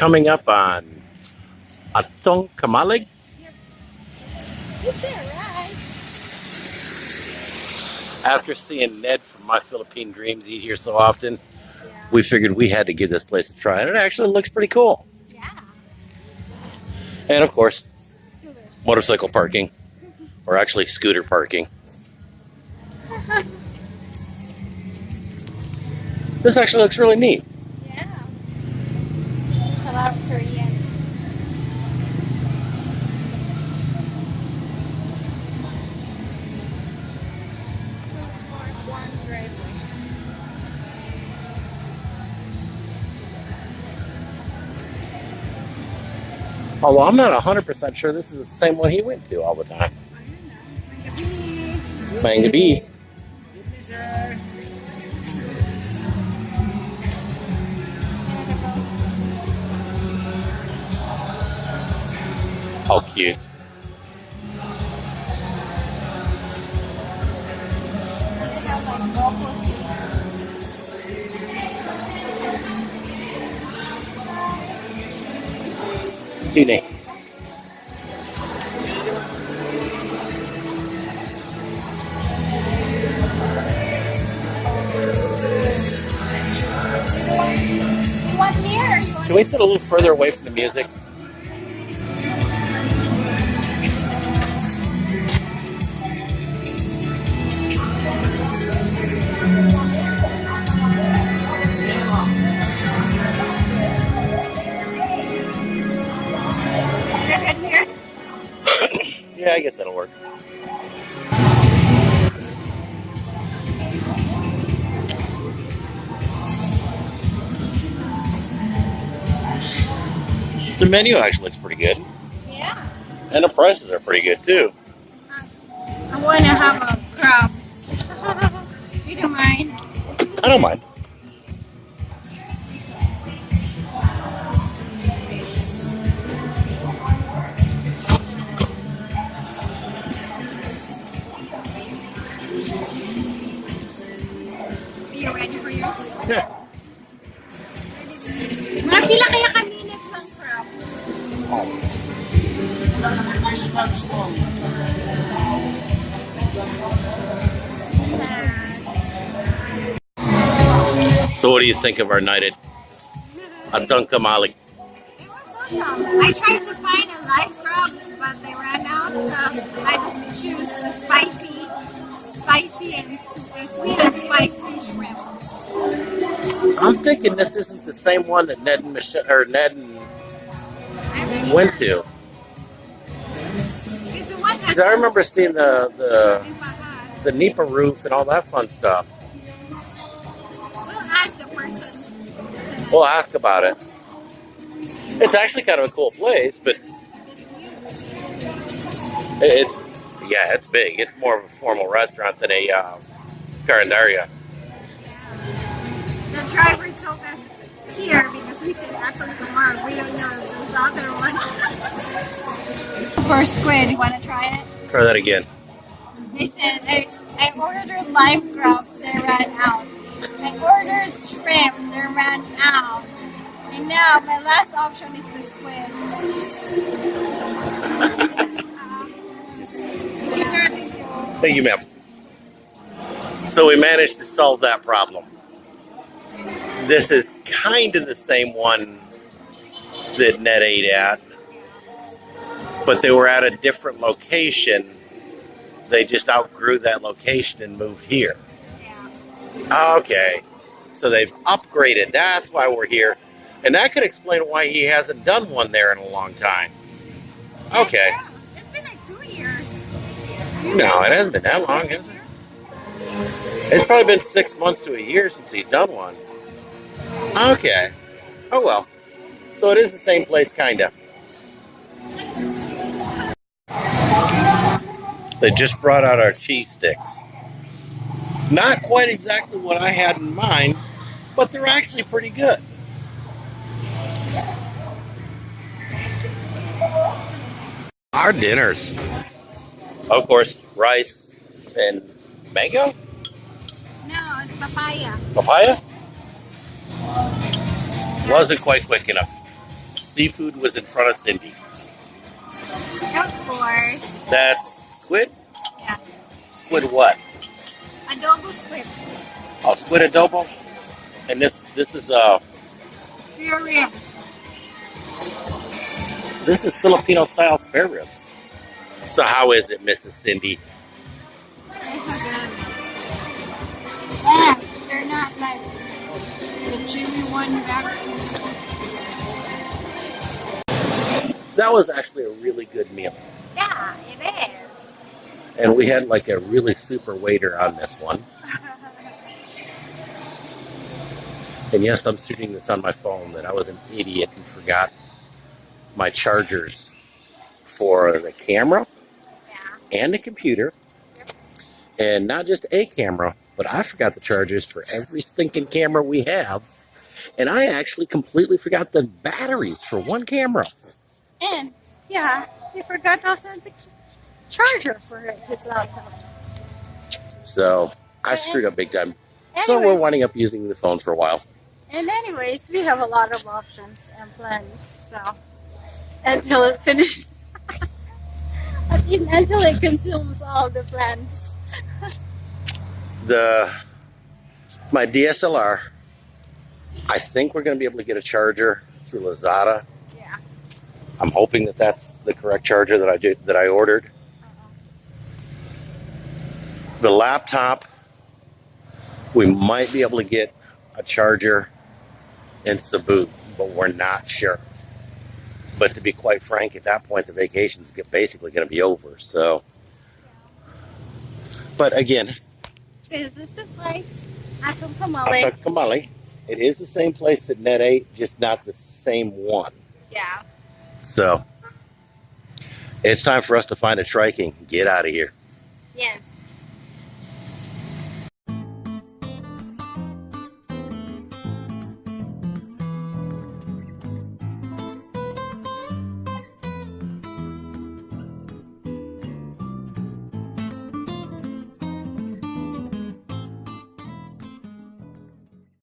coming up on Atong Kamalig. It's alright. After seeing Ned from My Philippine Dreams eat here so often, we figured we had to give this place a try, and it actually looks pretty cool. Yeah. And of course, Scooters. motorcycle parking, or actually scooter parking. This actually looks really neat. Yeah. There's a lot of Koreans. One driveway. Oh, well, I'm not 100% sure this is the same one he went to all the time. Mang Gabi. How cute. Sini. One year. Can we sit a little further away from the music? Yeah, I guess that'll work. The menu actually looks pretty good. Yeah. And the prices are pretty good too. I want to have a crabs. You don't mind? I don't mind. Are you ready for yours? Yeah. Nakila kaya kami ng crabs. So what do you think of our night at Atong Kamalig? It was awesome. I tried to find a live crabs, but they ran out, so I just choose the spicy and sweet and spicy shrimp. I'm thinking this isn't the same one that Ned and Michelle or Ned and went to. It's the one Because I remember seeing the Nipa roof and all that fun stuff. We'll ask the person. We'll ask about it. It's actually kind of a cool place, but it's big. It's more of a formal restaurant than a carinderia. The driver took us here because we said Atong Kamalig. We don't know the other one. For squid, you want to try it? Try that again. They said I ordered live crabs, they ran out. I ordered shrimp, they ran out. And now my last option is the squid. Thank you, ma'am. So we managed to solve that problem. This is kind of the same one that Ned ate at, but they were at a different location. They just outgrew that location and moved here. Yeah. Okay, so they've upgraded. That's why we're here. And that could explain why he hasn't done one there in a long time. Okay. Yeah, it's been like 2 years. No, it hasn't been that long, has it? It's probably been 6 months to a year since he's done one. Okay. Oh, well. So it is the same place, kind of. They just brought out our cheese sticks. Not quite exactly what I had in mind, but they're actually pretty good. Our dinners. Of course, rice and mango? No, it's papaya. Papaya? Wasn't quite quick enough. seafood was in front of Cindy. Of course. That's squid? Yeah. Squid what? Adobo squid. Oh, squid adobo? And this is Pure rib. this is Filipino style spare ribs. So how is it, Mrs. Cindy? Yeah, they're not like the chewy one back. That was actually a really good meal. Yeah, it is. And we had like a really super waiter on this one. And yes, I'm shooting this on my phone that I was an idiot and forgot my chargers for the camera Yeah. and the computer. Yep. And not just a camera, but I forgot the chargers for every stinking camera we have. And I actually completely forgot the batteries for one camera. And yeah, they forgot also the charger for his laptop. So I screwed up big time. So we're Anyways. winding up using the phone for a while. And anyways, we have a lot of options and plans. So until it finishes, until it consumes all the plans. My DSLR, I think we're going to be able to get a charger through Lazada. Yeah. I'm hoping that that's the correct charger that I ordered. The laptop, we might be able to get a charger in Cebu, but we're not sure. But to be quite frank, at that point, the vacation's basically going to be over. So, but again, This is the place. Atong Kamalig. Atong Kamalig, it is the same place that Net ate, just not the same one. Yeah. So, it's time for us to find a Tri King. Get out of here. Yes.